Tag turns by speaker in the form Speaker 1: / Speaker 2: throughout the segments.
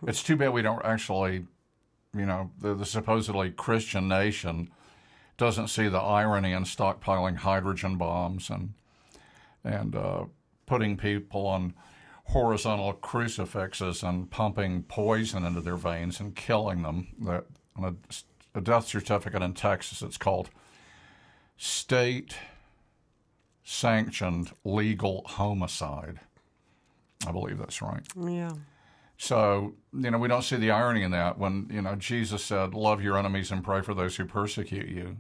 Speaker 1: It's too bad we don't actually, the supposedly Christian nation doesn't see the irony in stockpiling hydrogen bombs and putting people on horizontal crucifixes and pumping poison into their veins and killing them. That on a death certificate in Texas, it's called state-sanctioned legal homicide. I believe that's right.
Speaker 2: Yeah.
Speaker 1: So, we don't see the irony in that when, Jesus said, love your enemies and pray for those who persecute you.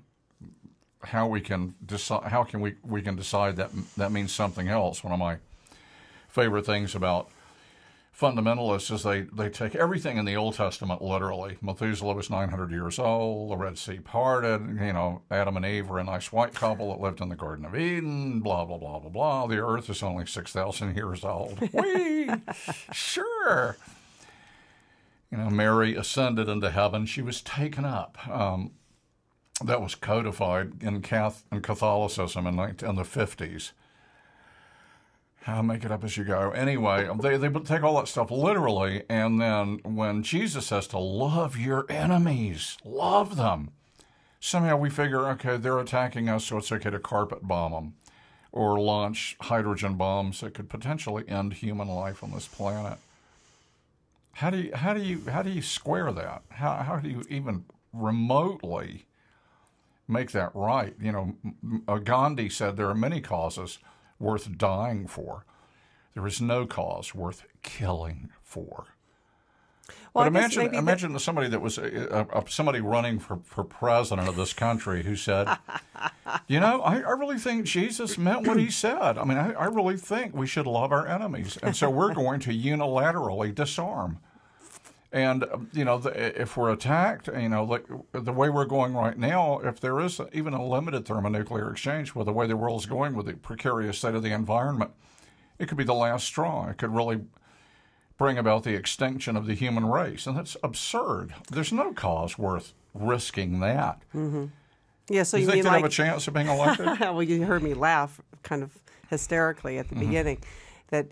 Speaker 1: How we can decide that means something else. One of my favorite things about fundamentalists is they take everything in the Old Testament literally. Methuselah was 900 years old, the Red Sea parted, Adam and Eve were a nice white couple that lived in the Garden of Eden, blah, blah, blah, blah, blah. The earth is only 6,000 years old. Whee! Sure. Mary ascended into heaven. She was taken up. That was codified in Catholicism in the 50s. Make it up as you go. Anyway, they take all that stuff literally, and then when Jesus says to love your enemies, love them, somehow we figure, okay, they're attacking us, so it's okay to carpet bomb them or launch hydrogen bombs that could potentially end human life on this planet. How do you square that? How do you even remotely make that right? Gandhi said there are many causes worth dying for. There is no cause worth killing for.
Speaker 2: Well,
Speaker 1: but imagine somebody that was somebody running for president of this country who said, I really think Jesus meant what he said. I mean, I really think we should love our enemies, and so we're going to unilaterally disarm. And, if we're attacked, like the way we're going right now, if there is even a limited thermonuclear exchange with the way the world's going with the precarious state of the environment, it could be the last straw. It could really bring about the extinction of the human race. And that's absurd. There's no cause worth risking that.
Speaker 2: Mm-hmm. Yeah, so
Speaker 1: you think they have a chance of being elected?
Speaker 2: Well, you heard me laugh kind of hysterically at the beginning that,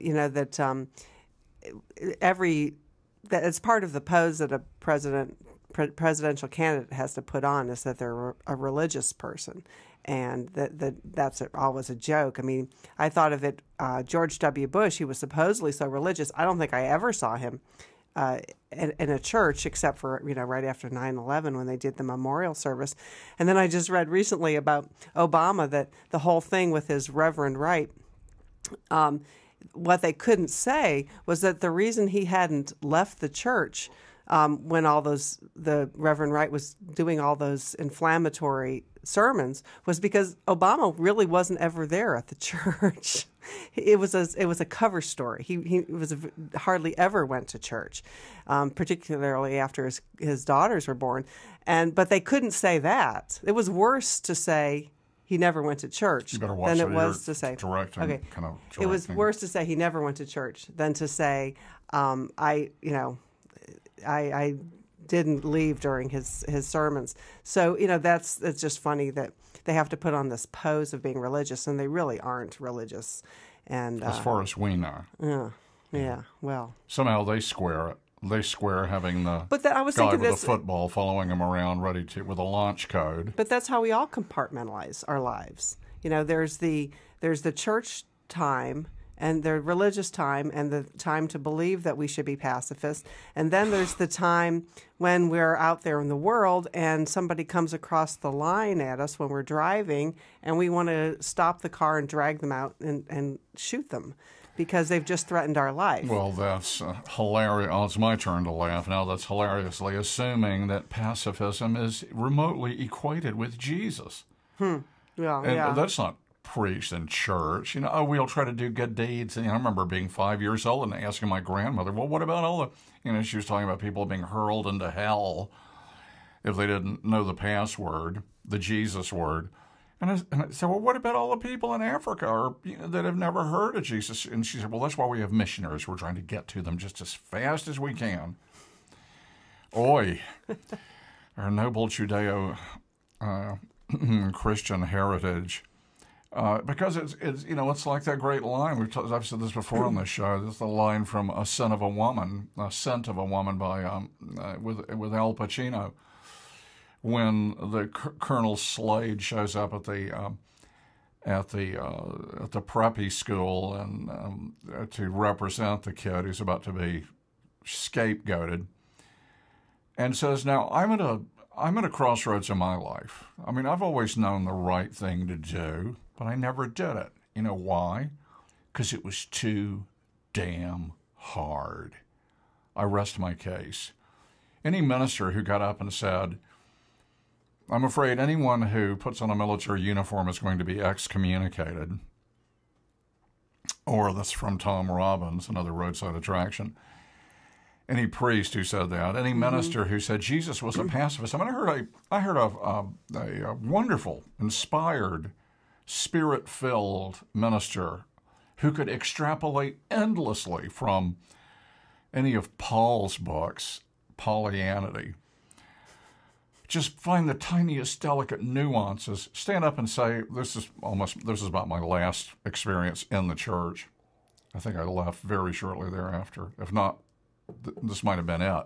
Speaker 2: that it's part of the pose that a presidential candidate has to put on is that they're a religious person, and that's always a joke. I mean, I thought of it. George W. Bush, he was supposedly so religious. I don't think I ever saw him in a church except for right after 9/11 when they did the memorial service. And then I just read recently about Obama that the whole thing with his Reverend Wright. What they couldn't say was that the reason he hadn't left the church when the Reverend Wright was doing all those inflammatory sermons was because Obama really wasn't ever there at the church. It was a cover story. He hardly ever went to church, particularly after his daughters were born. But they couldn't say that. It was worse to say he never went to church than it was to say. It was worse to say he never went to church than to say I didn't leave during his sermons. So that's just funny that they have to put on this pose of being religious, and they really aren't religious. And
Speaker 1: as far as we know,
Speaker 2: yeah. Well,
Speaker 1: somehow they square it. They square having the
Speaker 2: guy with
Speaker 1: a football following him around with a launch code.
Speaker 2: But that's how we all compartmentalize our lives. There's the church time and the religious time and the time to believe that we should be pacifist. And then there's the time when we're out there in the world and somebody comes across the line at us when we're driving and we want to stop the car and drag them out and shoot them because they've just threatened our life.
Speaker 1: Well, that's hilarious. Oh, it's my turn to laugh now. That's hilariously assuming that pacifism is remotely equated with Jesus.
Speaker 2: Yeah.
Speaker 1: That's not preached in church. We'll try to do good deeds. And I remember being 5 years old and asking my grandmother, well, what about all the, she was talking about people being hurled into hell if they didn't know the password, the Jesus word. And I said, well, what about all the people in Africa that have never heard of Jesus? And she said, well, that's why we have missionaries. We're trying to get to them just as fast as we can. Oi, our noble Judeo-Christian heritage Because it's it's like that great line I've said this before on this show. This is the line from A Scent of a Woman by with Al Pacino, when the Colonel Slade shows up at the preppy school and to represent the kid who's about to be scapegoated, and says, "Now I'm at a crossroads in my life. I mean, I've always known the right thing to do, but I never did it. You know why? Because it was too damn hard. I rest my case." Any minister who got up and said, "I'm afraid anyone who puts on a military uniform is going to be excommunicated," or that's from Tom Robbins, another roadside attraction. Any priest who said that, any minister who said Jesus was a pacifist. I mean, I heard a wonderful, inspired, spirit-filled minister who could extrapolate endlessly from any of Paul's books, Paulianity. Just find the tiniest delicate nuances, stand up and say, this is about my last experience in the church. I think I left very shortly thereafter. If not, this might have been it.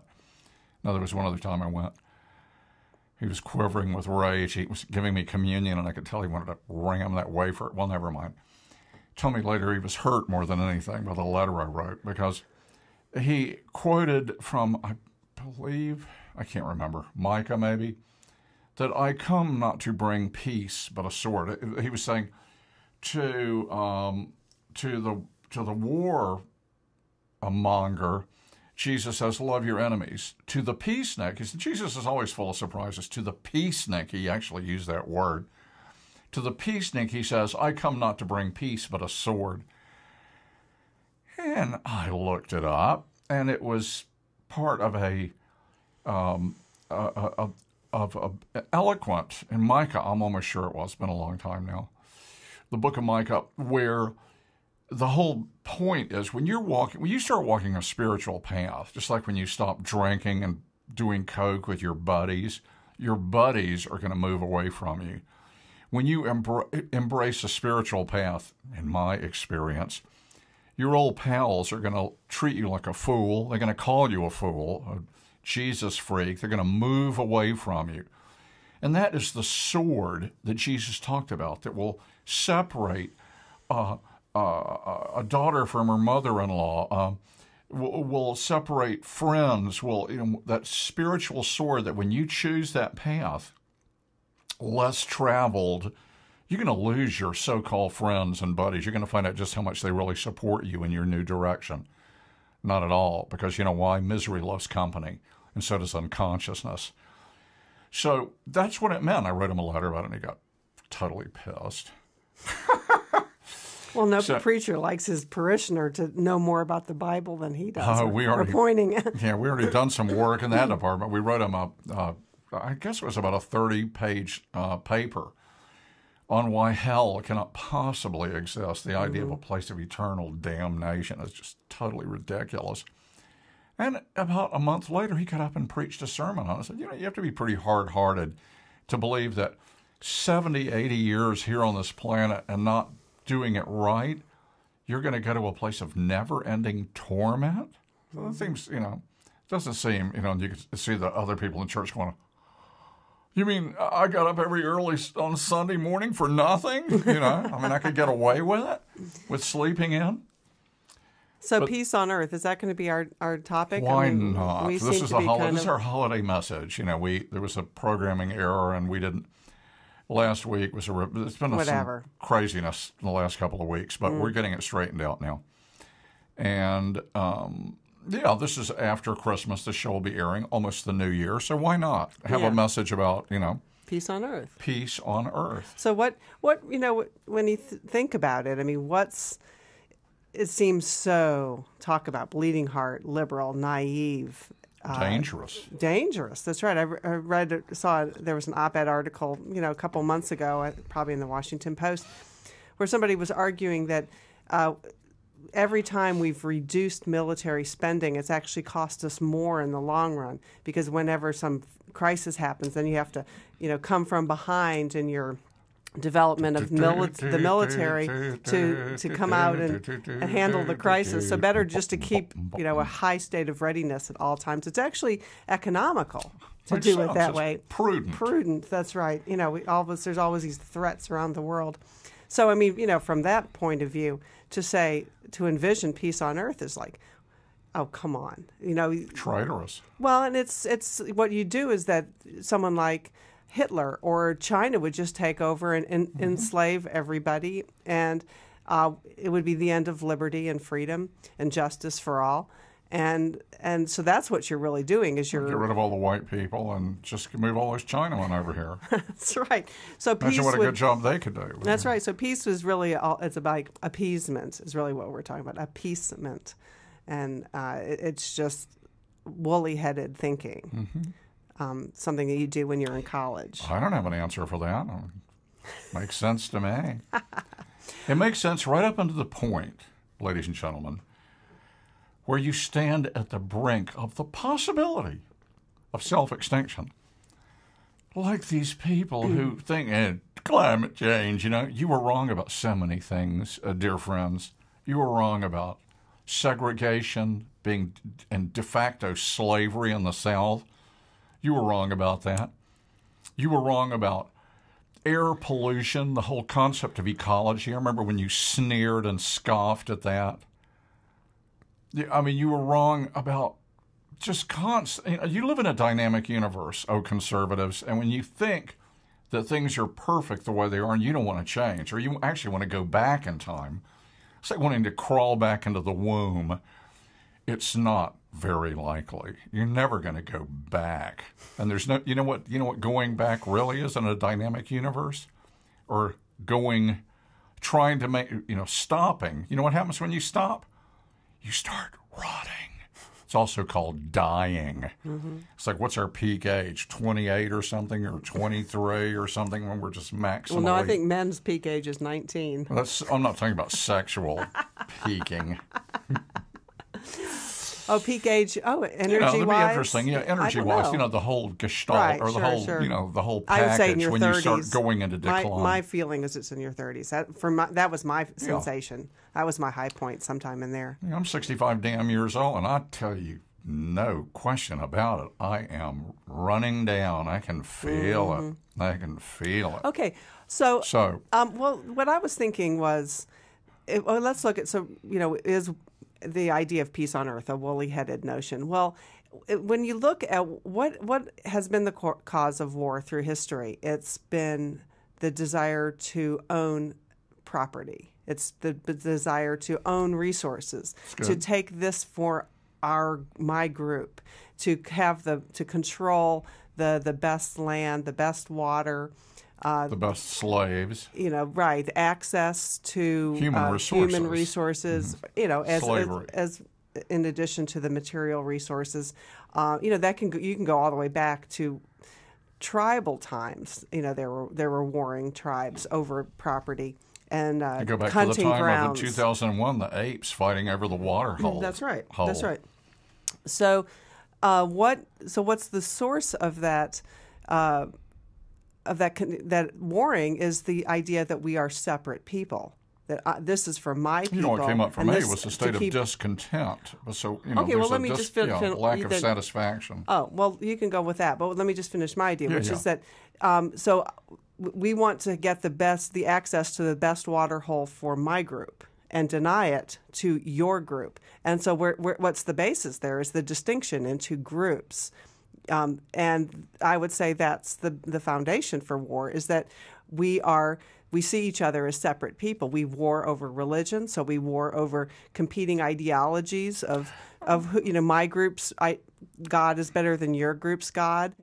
Speaker 1: No, there was one other time I went. He was quivering with rage. He was giving me communion, and I could tell he wanted to ram that wafer. Well, never mind. Told me later he was hurt more than anything by the letter I wrote, because he quoted from, I believe, I can't remember, Micah maybe, that I come not to bring peace but a sword. He was saying to the war monger, Jesus says, love your enemies. To the peacenik, Jesus is always full of surprises. To the peacenik, he actually used that word. To the peacenik, he says, I come not to bring peace, but a sword. And I looked it up, and it was part of eloquent in Micah. I'm almost sure it was. It's been a long time now. The book of Micah, where the whole point is when you start walking a spiritual path, just like when you stop drinking and doing coke with your buddies are going to move away from you. When you embrace a spiritual path, in my experience, your old pals are going to treat you like a fool. They're going to call you a fool, a Jesus freak. They're going to move away from you. And that is the sword that Jesus talked about that will separate a daughter from her mother-in-law, will separate friends, that spiritual sword that when you choose that path, less traveled, you're going to lose your so-called friends and buddies. You're going to find out just how much they really support you in your new direction. Not at all, because you know why? Misery loves company, and so does unconsciousness. So that's what it meant. I wrote him a letter about it, and he got totally pissed.
Speaker 2: Well, no preacher likes his parishioner to know more about the Bible than he does. We
Speaker 1: already done some work in that department. We wrote him I guess it was about a 30-page paper on why hell cannot possibly exist. The idea of a place of eternal damnation is just totally ridiculous. And about a month later, he got up and preached a sermon on it. I said, you have to be pretty hard-hearted to believe that 70, 80 years here on this planet and not doing it right, you're going to go to a place of never-ending torment? So that seems, doesn't seem, you can see the other people in church going, you mean I got up every early on Sunday morning for nothing? I could get away with it, with sleeping in.
Speaker 2: So peace on earth, is that going to be our topic?
Speaker 1: Why not? This is our holiday message. There was a programming error, and we didn't. Last week was it's been some craziness in the last couple of weeks, but we're getting it straightened out now. And this is after Christmas. The show will be airing almost the new year, so why not have a message about
Speaker 2: peace on earth?
Speaker 1: Peace on earth.
Speaker 2: So what when you think about it, it seems so, talk about bleeding heart, liberal, naive. Dangerous. That's right. I saw there was an op-ed article, a couple months ago, probably in the Washington Post, where somebody was arguing that every time we've reduced military spending, it's actually cost us more in the long run, because whenever some crisis happens, then you have to, come from behind, and you're development of the military to come out and handle the crisis. So better just to keep a high state of readiness at all times. It's actually economical to do it that way. Prudent. That's right. All of us. There's always these threats around the world. So I mean, from that point of view, to envision peace on earth is like, oh, come on,
Speaker 1: traitorous.
Speaker 2: Well, and it's what you do is that someone like Hitler or China would just take over and enslave everybody, and it would be the end of liberty and freedom and justice for all. And so that's what you're really doing is you're
Speaker 1: get rid of all the white people and just move all those Chinamen over here.
Speaker 2: That's right. So peace.
Speaker 1: Imagine what a good job they could do.
Speaker 2: That's right. So peace was really it's about appeasement is really what we're talking about, appeasement, and it's just woolly-headed thinking. Something that you do when you're in college.
Speaker 1: I don't have an answer for that. Makes sense to me. It makes sense right up until the point, ladies and gentlemen, where you stand at the brink of the possibility of self-extinction. Like these people who think, climate change, you were wrong about so many things, dear friends. You were wrong about segregation and de facto slavery in the South. You were wrong about that. You were wrong about air pollution, the whole concept of ecology. I remember when you sneered and scoffed at that. I mean, you were wrong about just constant. You live in a dynamic universe, conservatives, and when you think that things are perfect the way they are and you don't want to change, or you actually want to go back in time, it's like wanting to crawl back into the womb. It's not very likely. You're never going to go back. And there's no, you know what going back really is in a dynamic universe? Or trying to make, stopping. You know what happens when you stop? You start rotting. It's also called dying. It's like, what's our peak age? 28 or something, or 23 or something, when we're just maximally...
Speaker 2: Well, no, I think men's peak age is 19.
Speaker 1: I'm not talking about sexual peaking.
Speaker 2: Oh, peak age. Oh, energy-wise.
Speaker 1: It'd be interesting. Yeah, energy-wise. The whole gestalt,
Speaker 2: right,
Speaker 1: or the whole, the whole
Speaker 2: I would say
Speaker 1: package
Speaker 2: in your
Speaker 1: when
Speaker 2: 30s,
Speaker 1: you start going into decline.
Speaker 2: My feeling is it's in your 30s. That was my sensation. That was my high point sometime in there.
Speaker 1: Yeah, I'm 65 damn years old, and I tell you, no question about it, I am running down. I can feel it. I can feel it.
Speaker 2: Okay, so well, what I was thinking was, let's look at is the idea of peace on earth a woolly-headed notion? Well, when you look at what has been the cause of war through history, it's been the desire to own property. It's the desire to own resources, to take this for my group, to control the best land, the best water,
Speaker 1: the best slaves.
Speaker 2: Right. Access to human resources.
Speaker 1: Slavery.
Speaker 2: As in addition to the material resources, you can go all the way back to tribal times. There were warring tribes over property and
Speaker 1: you go back
Speaker 2: hunting
Speaker 1: to the time
Speaker 2: grounds.
Speaker 1: of in 2001, the apes fighting over the water hole.
Speaker 2: That's right. That's right. So, what's the source of that? That warring is the idea that we are separate people. That this is for my people.
Speaker 1: What came up for me was a state of discontent. So
Speaker 2: okay, well, let me just finish.
Speaker 1: Lack of satisfaction.
Speaker 2: Oh, well, you can go with that, but let me just finish my idea, which is that so we want to get the access to the best water hole for my group and deny it to your group. And so what's the basis there is the distinction into groups. And I would say that's the foundation for war is that we see each other as separate people. We war over religion, so we war over competing ideologies of my group's God is better than your group's God.